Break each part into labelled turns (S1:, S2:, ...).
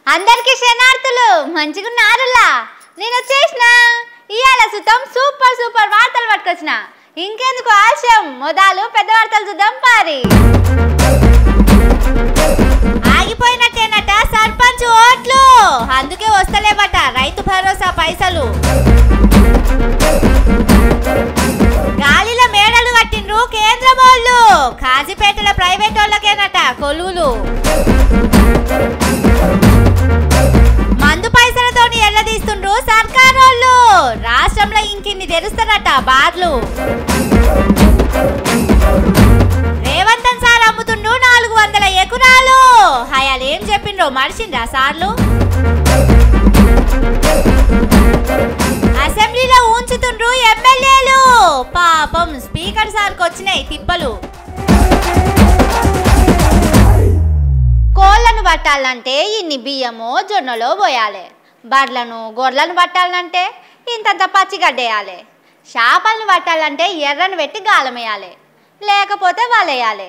S1: అందరికీ శనార్థులు మంచిగున్నారులా నేను వచ్చేసిన ఇయాల సుతం సూపర్ వార్తలు పట్టుకొచ్చిన ఇంకెందుకు ఆలస్యం మొదలు పెద్ద వార్తలు చూద్దాం పారి ఆగిపోయినట్టేనట సర్పంచ్ ఓట్లు అందుకే వస్తలేవట రైతు భరోసా పైసలు గాలిలో మేడలు కట్టిండ్రు కేంద్రం వాళ్ళు కాజీపేటల ప్రైవేట్ వాళ్ళకేనట కొలువులు మందు పైసలతోని ఎల్లదీస్తుండ్రు సర్కారోళ్ళు రాష్ట్రంలో ఇంకిన్ని తెరుస్తారట బార్లు రేవంతన్ సార్ అమ్ముతుండ్రు 400 ఎకరాలు హయాలు ఏం చెప్పిండ్రో మర్చిండ్రా సార్లు అసెంబ్లీలో ఉంచుతుండ్రు ఎమ్మెల్యేలు పాపం స్పీకర్ సార్కి వచ్చినాయి తిప్పలు కోళ్ళను పట్టాలంటే ఇన్ని బియ్యమో జొన్నలో పోయాలి బర్లను గొర్రెలను పట్టాలంటే ఇంతంత పచ్చిగడ్డేయాలి చేపలను పట్టాలంటే ఎర్రను పెట్టి గాలం వేయాలి లేకపోతే వాళ్ళేయాలి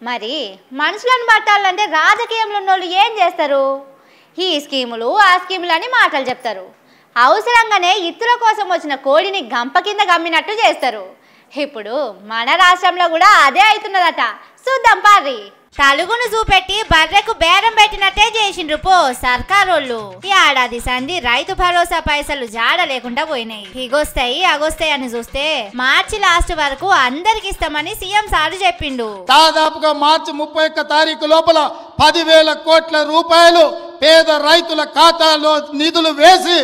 S1: మరి మనుషులను పట్టాలంటే రాజకీయంలో ఉన్నోళ్ళు ఏం చేస్తారు ఈ స్కీములు ఆ స్కీములు అని మాటలు చెప్తారు అవసరంగానే ఇతరుల కోసం వచ్చిన కోడిని గంప కింద గమ్మినట్టు చేస్తారు ఇప్పుడు మన రాష్ట్రంలో కూడా అదే అవుతున్నదట చూద్దాం పారి తలుగును చూపెట్టి బర్రెకు బేరం పెట్టినట్టే చేసిండ్రు పో సర్కారోళ్ళు ఈ ఏడాది సంధి రైతు భరోసా పైసలు జాడ లేకుండా పోయినాయి ఇగొస్తాయి అగొస్తాయి అని చూస్తే మార్చి లాస్ట్ వరకు అందరికి ఇస్తామని సీఎం సార్ చెప్పిండు
S2: దాదాపుగా మార్చి 31 తారీఖు లోపల 10,000 కోట్ల రూపాయలు పేద రైతుల ఖాతాలో నిధులు వేసి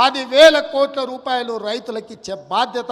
S2: 10,000 కోట్ల రూపాయలు రైతులకు ఇచ్చే బాధ్యత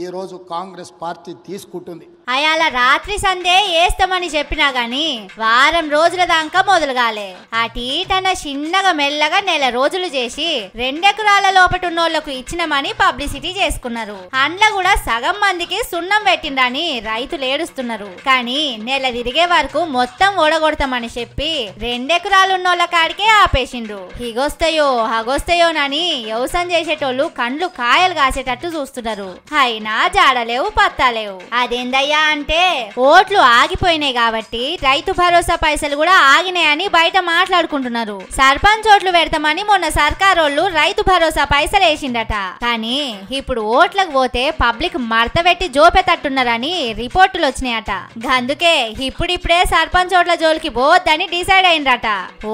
S2: ఈ రోజు కాంగ్రెస్ పార్టీ తీసుకుంటుంది
S1: అయాల రాత్రి సందే వేస్తామని చెప్పినా గాని వారం రోజుల దాకా మొదలు కాలే అటీటన చిన్నగా మెల్లగా నెల రోజులు చేసి 2 ఎకరాల లోపటున్నోళ్లకు ఇచ్చినమని పబ్లిసిటీ చేసుకున్నారు అండ్ల కూడా సగం మందికి సున్నం పెట్టిందని రైతులు ఏడుస్తున్నారు కానీ నెల తిరిగే వరకు మొత్తం ఓడగొడతామని చెప్పి 2 ఎకరాలు ఉన్నోళ్ళ కాడికే ఆపేసిండ్రు ఇగొస్తాయో అగొస్తాయోనని వ్యవసాయం చేసేటోళ్ళు కండ్లు కాయలు కాసేటట్టు చూస్తున్నారు అయినా జాడలేవు పత్తాలేవు అదేందయ్యా అంటే ఓట్లు ఆగిపోయినాయి కాబట్టి రైతు భరోసా పైసలు కూడా ఆగినాయని బయట మాట్లాడుకుంటున్నారు సర్పంచ్ ఓట్లు పెడతామని మొన్న సర్కారోళ్ళు రైతు భరోసా పైసలు వేసిండట కానీ ఇప్పుడు ఓట్లకు పోతే పబ్లిక్ మడత పెట్టి జోపెతట్టున్నారని రిపోర్టులు వచ్చినాయట అందుకే ఇప్పుడిప్పుడే సర్పంచ్ ఓట్ల జోలికి పోవద్దని డిసైడ్ అయిందట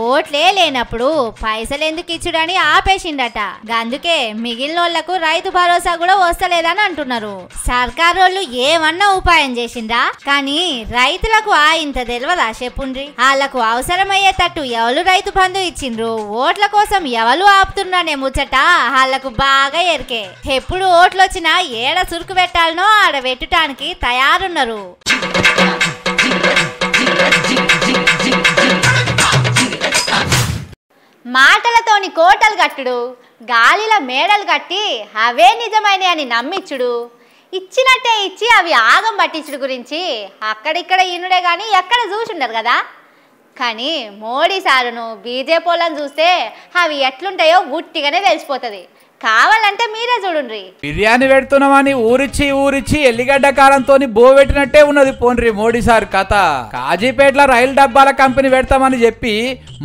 S1: ఓట్లే లేనప్పుడు పైసలు ఎందుకు ఇచ్చుడని ఆపేసిండట అందుకే మిగిలినోళ్లకు రైతు భరోసా కూడా వస్తలేదని అంటున్నారు సర్కారోళ్ళు ఏమన్నా ఉపాయం చేసిందా కానీ రైతులకు ఇంత తెలియదా చెప్పుండ్రి వాళ్లకు అవసరమయ్యేటట్టు ఎవరు రైతు బంధు ఇచ్చిండ్రు ఓట్ల కోసం ఎవరు ఆపుతున్నానే ముచ్చట వాళ్లకు బాగా ఎరికే ఎప్పుడు ఓట్లు వచ్చినా ఏడ సురుకు పెట్టాలనో ఆడ పెట్టడానికి తయారున్నారు మాటలతోని కోటలు కట్టుడు గాలిలో మేడలు కట్టి అవే నిజమైన అని నమ్మిచ్చుడు ఇచ్చినట్టే ఇచ్చి అవి ఆగం పట్టించుడు గురించి అక్కడిక్కడ ఈనుడే కానీ ఎక్కడ చూసుండరు కదా కానీ మోడీ సారును బీజేపీ వాళ్ళని చూస్తే అవి ఎట్లుంటాయో గుట్టిగానే తెలిసిపోతుంది కావాలంటే మీరే చూడండి
S3: బిర్యానీ పెడుతున్నామని ఊరిచ్చి ఎల్లిగడ్డ కారంతో బోబెట్టినట్టే ఉన్నది పోన్రి మోడీ సార్ కథ కాజీపేటలో రైలు డబ్బాల కంపెనీ పెడతామని చెప్పి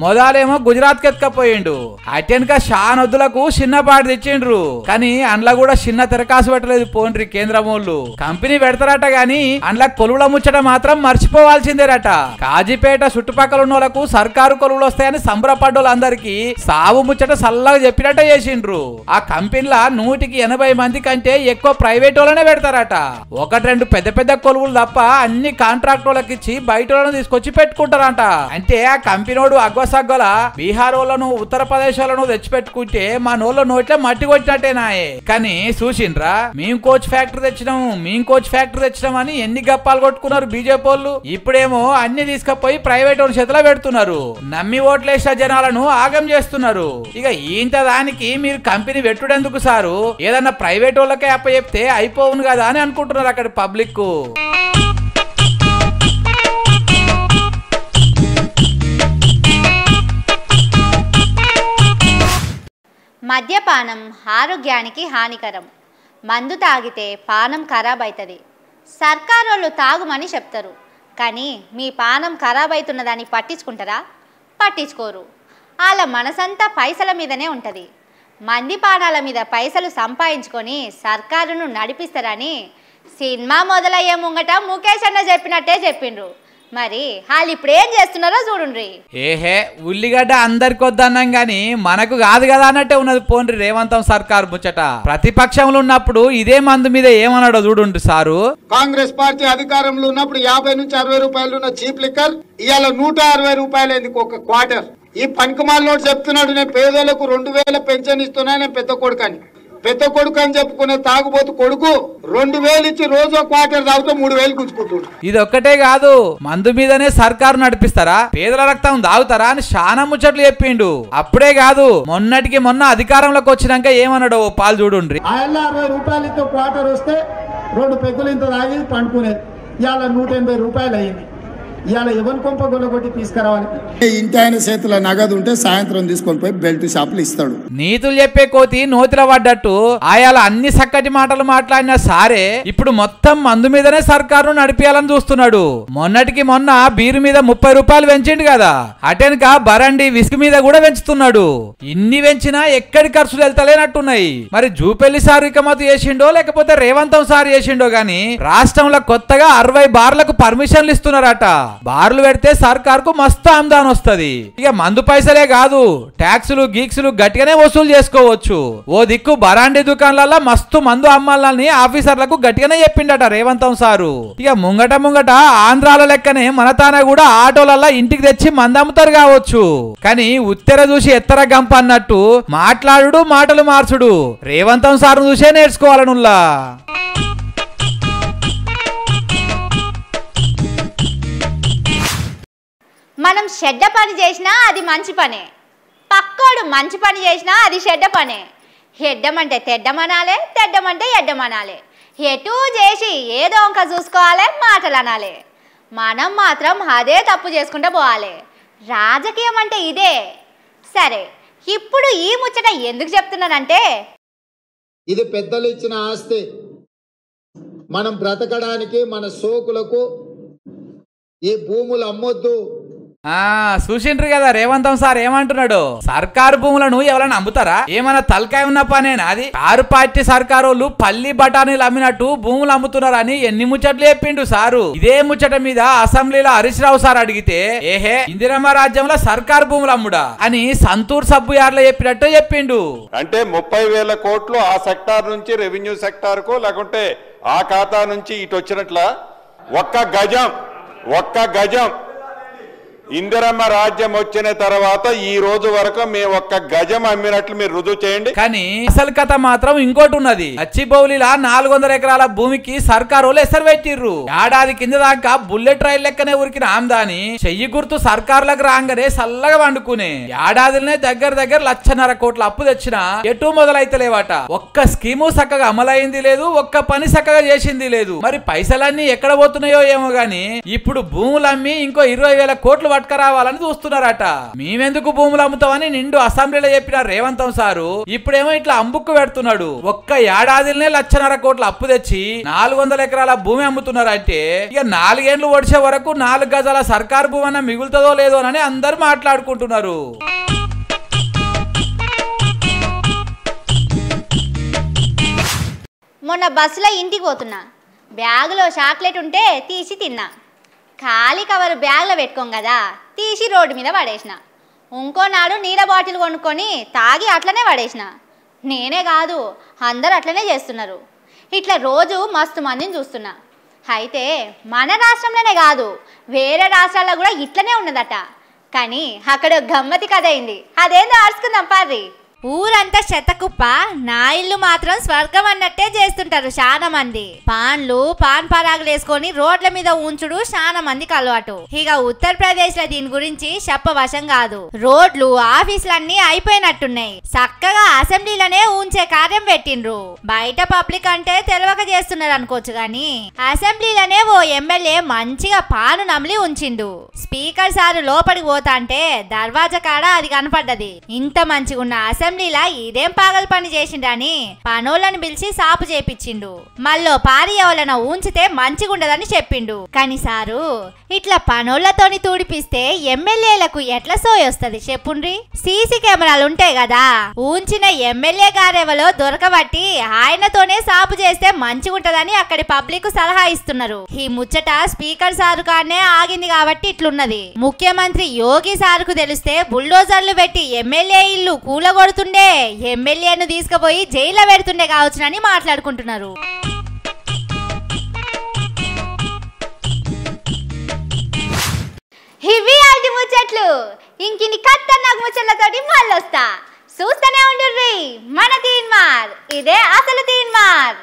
S3: మొదలేమో గుజరాత్ కెత్తుకపోయిండు అటెన్క షానొద్దులకు చిన్నపాటి తెచ్చిండ్రు కానీ అండ్ల కూడా చిన్న తెరకాసు పెట్టలేదు పోన్రి కేంద్రం వాళ్ళు కంపెనీ పెడతారట గాని అండ్ల కొలువుల ముచ్చట మాత్రం మర్చిపోవాల్సిందేరట కాజీపేట చుట్టుపక్కల ఉన్న వాళ్ళకు సర్కారు కొలువులు వస్తాయని సంబరపడ్డోళ్ళందరికీ సాగు ముచ్చట సల్లగా చెప్పినట్ట చేసిండ్రు ఆ కంపెనీల 180 మంది కంటే ఎక్కువ ప్రైవేట్ వాళ్ళనే పెడతారట 1-2 పెద్ద కొలువులు తప్ప అన్ని కాంట్రాక్ట్ వాళ్ళకి ఇచ్చి బయట వాళ్ళని తీసుకొచ్చి పెట్టుకుంటారంట అంటే ఆ కంపెనీడు అగ్వసగ్గల బీహార్ వాళ్ళను ఉత్తరప్రదేశ్ వాళ్ళను తెచ్చిపెట్టుకుంటే మా నోళ్ళ నోట్లే మట్టి కొట్టినట్టేనాయే కానీ చూసిండ్రా మేము కోచ్ ఫ్యాక్టరీ తెచ్చినాం అని ఎన్ని గప్పాలు కొట్టుకున్నారు బీజేపీ వాళ్ళు ఇప్పుడేమో అన్ని తీసుకుపోయి ప్రైవేట్ వాళ్ళ చేతిలో పెడుతున్నారు నమ్మి ఓట్లేసిన జనాలను ఆగం చేస్తున్నారు ఇక ఇంత దానికి మీరు కంపెనీ పెట్టుడెందుకు సారు ఏదన్నా ప్రైవేట్ వాళ్ళకే అప్పచెప్తే అయిపోవును కదా అని అనుకుంటున్నారు అక్కడ పబ్లిక్
S1: మద్యపానం ఆరోగ్యానికి హానికరం మందు తాగితే పానం ఖరాబ్ అవుతుంది సర్కారోళ్ళు తాగుమని చెప్తారు కానీ మీ పానం ఖరాబ్ అవుతున్నదని పట్టించుకుంటారా పట్టించుకోరు వాళ్ళ మనసంతా పైసల మీదనే ఉంటుంది. మంది పానాల మీద పైసలు సంపాదించుకొని సర్కారును నడిపిస్తారని సినిమా మొదలయ్యే ముంగట ముఖేష్ అన్న చెప్పినట్టే చెప్పిండ్రు. మరి వాళ్ళు ఇప్పుడు ఏం చేస్తున్నారో చూడండి.
S3: ఏహే ఉల్లిగడ్డ అందరికి వద్దన్నాం గాని మనకు కాదు కదా అన్నట్టే ఉన్నది పోండ్రి రేవంతం సర్కార్ ముచ్చట. ప్రతిపక్షంలో ఉన్నప్పుడు ఇదే మందు మీద ఏమన్నాడో చూడండి సారు.
S2: కాంగ్రెస్ పార్టీ అధికారంలో ఉన్నప్పుడు 50 నుంచి 60 రూపాయలు ఉన్న చీప్ లిక్కర్ ఇవాళ 160 రూపాయలు ఎందుకు ఒక క్వార్టర్. ఈ పనికిమాలినోడు చెప్తున్నాడు నేను పేదలకు 2000 పెన్షన్ ఇస్తున్నా, నేను పెద్ద కొడుకు అని చెప్పుకునే తాగుబోతు కొడుకు 2000 ఇచ్చి రోజు క్వార్టర్ తాగుతూ 3000 గుంజుకుంటుడు.
S3: ఇది ఒక్కటే కాదు, మందు మీదనే సర్కారు నడిపిస్తారా, పేదల రక్తం తాగుతారా అని చాలా ముచ్చట్లు చెప్పిండు. అప్పుడే కాదు, మొన్నటికి మొన్న అధికారంలోకి వచ్చినాక ఏమన్నాడు ఓ పాలు చూడుండ్రి.
S2: 60 రూపాయలతో క్వార్టర్ వస్తే 2 పెగ్గులు ఇంత తాగి పండుకునేది. ఇవాళ 180 రూపాయలు అయ్యింది. ఇవాళ ఎవరి కొంప గొల్లగొట్టి తీసుకురావాలి. ఇంటి ఆయన చేతిలో నగదు ఉంటే సాయంత్రం తీసుకొని పోయి బెల్ట్ షాపులు ఇస్తాడు.
S3: నీతులు చెప్పే కోతి నోతిలో పడ్డట్టు ఆయాల అన్ని చక్కటి మాటలు మాట్లాడినా సారే ఇప్పుడు మొత్తం మందు మీదనే సర్కారు నడిపియాలని చూస్తున్నాడు. మొన్నటికి మొన్న బీరు మీద 30 రూపాయలు పెంచిండు కదా, అటెనక బరండి విస్క్ మీద కూడా పెంచుతున్నాడు. ఇన్ని పెంచినా ఎక్కడి ఖర్చులు వెళ్తలేనట్టున్నాయి. మరి జూపెల్లి సారు ఇకమతు చేసిండో లేకపోతే రేవంతం సారు చేసిండో గాని రాష్ట్రంలో కొత్తగా 60 బార్లకు పర్మిషన్లు ఇస్తున్నారట. బార్లు పెడితే సర్కార్కు మస్తు ఆమ్దాన్ వస్తుంది. ఇక మందు పైసలే కాదు, ట్యాక్సులు గీక్సులు గట్టిగానే వసూలు చేసుకోవచ్చు. ఓ దిక్కు బరాండి దుకాణాలలో మస్తు మందు అమ్మాలని ఆఫీసర్లకు గట్టిగానే చెప్పిండట రేవంతం సారు. ఇక ముంగట ఆంధ్రాల లెక్కనే మన తాన కూడా ఆటోలల్లా ఇంటికి తెచ్చి మందు అమ్ముతారు కావచ్చు. కానీ ఉత్తెర చూసి ఎత్తర గంప అన్నట్టు మాట్లాడు మాటలు మార్చుడు రేవంతం సారు చూసే నేర్చుకోవాలనుల్లా.
S1: మనం చెడ్డ పని చేసినా అది మంచి పనే, పక్కోడు మంచి పని చేసినా అది చెడ్డ పనే. ఎడ్డమంటే తెడ్డమనాలే, తెడ్డమంటే ఎడ్డమనాలే. ఎటూ చేసి ఏదో ఒక చూసుకోవాలి, మాటలు అనాలి. మనం మాత్రం అదే తప్పు చేసుకుంటూ పోవాలి. రాజకీయం అంటే ఇదే. సరే, ఇప్పుడు ఈ ముచ్చట ఎందుకు చెప్తున్నానంటే
S2: ఇది పెద్దలు ఇచ్చిన ఆస్తి. మనం బ్రతకడానికి మన సోకులకు ఈ భూములు అమ్మొద్దు.
S3: చూసిండ్రు కదా రేవంతం సార్ ఏమంటున్నాడు. సర్కారు భూములను ఎవరైనా అమ్ముతారా, ఏమైనా తలకాయ ఉన్న పనేనా అది? కారు పార్టీ సర్కారు వాళ్ళు పల్లి బఠానీలు అమ్మినట్టు భూములు అమ్ముతున్నారని ఎన్ని ముచ్చట్లు చెప్పిండు సారు. ఇదే ముచ్చట మీద అసెంబ్లీలో హరీష్ రావు సార్ అడిగితే ఏహే ఇందిరమ్మ రాజ్యంలో సర్కారు భూములు అమ్ముడా అని సంతూర్ సబ్బు యార్లో చెప్పినట్టు చెప్పిండు.
S4: అంటే 30,000 కోట్లు ఆ సెక్టార్ నుంచి రెవెన్యూ సెక్టార్ కు లేకుంటే ఆ ఖాతా నుంచి ఇటు వచ్చినట్ల ఒక్క గజం ఇందిరమ్మ రాజ్యం వచ్చిన తర్వాత ఈ రోజు వరకు మేము ఒక్క గజం అమ్మినట్లు మీరు రుజువు చేయండి.
S3: కానీ అసలు కథ మాత్రం ఇంకోటి ఉన్నది. అచ్చిబౌలిలా 400 ఎకరాల భూమికి సర్కారు ఎసరు పెట్టిర్రు. ఏడాది కింద దాకా బుల్లెట్ రైలు లెక్కనే ఉరికిన ఆమ్దాని చెయ్యి గుర్తు సర్కారులకు రాగానే సల్లగా వండుకునే ఏడాదిలోనే దగ్గర 1,50,000 కోట్ల అప్పు తెచ్చినా ఎటు మొదలైతలేవట. ఒక్క స్కీము చక్కగా అమలైంది లేదు, ఒక్క పని చక్కగా చేసింది లేదు. మరి పైసలన్నీ ఎక్కడ పోతున్నాయో ఏమో గాని ఇప్పుడు భూములు అమ్మి ఇంకో 20,000 కోట్లు పట్టుకరావాలని చూస్తున్నారట. మేమెందుకు భూములు అమ్ముతామని నిండు అసెంబ్లీలో చెప్పిన రేవంతం సారు ఇప్పుడేమో ఇట్లా అంబుక్కు పెడుతున్నాడు. ఒక్క ఏడాదిలోనే 1,50,000 కోట్ల అప్పు తెచ్చి 400 ఎకరాల భూమి అమ్ముతున్నారంటే ఇక 4 ఏళ్లు ఒడిసే వరకు 4 గజాల సర్కారు భూమి అన్న మిగులుతుందో లేదో అని అందరు మాట్లాడుకుంటున్నారు.
S1: మొన్న బస్సులో ఇంటికి పోతున్నా, బ్యాగులో చాక్లెట్ ఉంటే తీసి తిన్నా. ఖాళీ కవర్ బ్యాగ్లో పెట్టుకోం కదా, తీసి రోడ్డు మీద పడేసిన. ఇంకో నాడు నీళ్ళ బాటిల్ కొనుక్కొని తాగి అట్లనే పడేసిన. నేనే కాదు, అందరు అట్లనే చేస్తున్నారు. ఇట్లా రోజు మస్తు మందిని చూస్తున్నా. అయితే మన రాష్ట్రంలోనే కాదు, వేరే రాష్ట్రాల్లో కూడా ఇట్లనే ఉన్నదట. కానీ అక్కడ గమ్మతి కథ అయింది. అదేందో ఆడుచుకుందాం పారి. ఊరంతా చెత్తకుప్ప, నా ఇల్లు మాత్రం స్వర్గం అన్నట్టే చేస్తుంటారు చాలా మంది. పాన్ పరాగులు వేసుకొని రోడ్ల మీద ఉంచుడు చాలా మందికి అలవాటు. ఇక ఉత్తరప్రదేశ్ లో దీని గురించి చెప్పవశం కాదు. రోడ్లు ఆఫీసులన్నీ అయిపోయినట్టున్నాయి, చక్కగా అసెంబ్లీలోనే ఉంచే కార్యం పెట్టిండ్రు. బయట పబ్లిక్ అంటే తెలియక చేస్తున్నారు అనుకోవచ్చు గాని అసెంబ్లీలోనే ఓ ఎమ్మెల్యే మంచిగా పాను నమిలి ఉంచిండు. స్పీకర్ సారు లోపలికి పోతా అంటే దర్వాజా కాడ అది కనపడ్డది. ఇంత మంచిగా ఉన్న అసెంబ్లీ అసెంబ్లీలా ఇదేం పాగల్ పని చేసిండని పనోళ్ళని పిలిచి సాపు చేపించిండు. మళ్ళీ పారి ఎవలన ఉంచితే మంచిగుండదని చెప్పిండు. కానీ సారు ఇట్లా పనోళ్లతోని తూడిపిస్తే ఎమ్మెల్యేలకు ఎట్లా సోయొస్తది చెప్పుండ్రి. సీసీ కెమెరాలు ఉంటాయి కదా, ఉంచిన ఎమ్మెల్యే గారెవలో దొరకబట్టి ఆయనతోనే సాపు చేస్తే మంచిగుంటదని అక్కడి పబ్లిక్ సలహా ఇస్తున్నారు. ఈ ముచ్చట స్పీకర్ సారు కానే ఆగింది కాబట్టి ఇట్లున్నది. ముఖ్యమంత్రి యోగి సారుకు తెలిస్తే బుల్డోజర్లు పెట్టి ఎమ్మెల్యే ఇల్లు కూలగొడుతుండే, ఎమ్మెల్యేను తీసుకుపోయి జైల్లో పెడుతుండే కావచ్చునని మాట్లాడుకుంటున్నారు.
S5: ఇవి ఐదు ముచ్చట్లు. ఇంకిని ఖతర్నాక్ ముచ్చట్లతోటి మళ్ళొస్తా. చూస్తూనే ఉండుర్రి మన తీన్మార్. ఇదే అసలు తీన్మార్.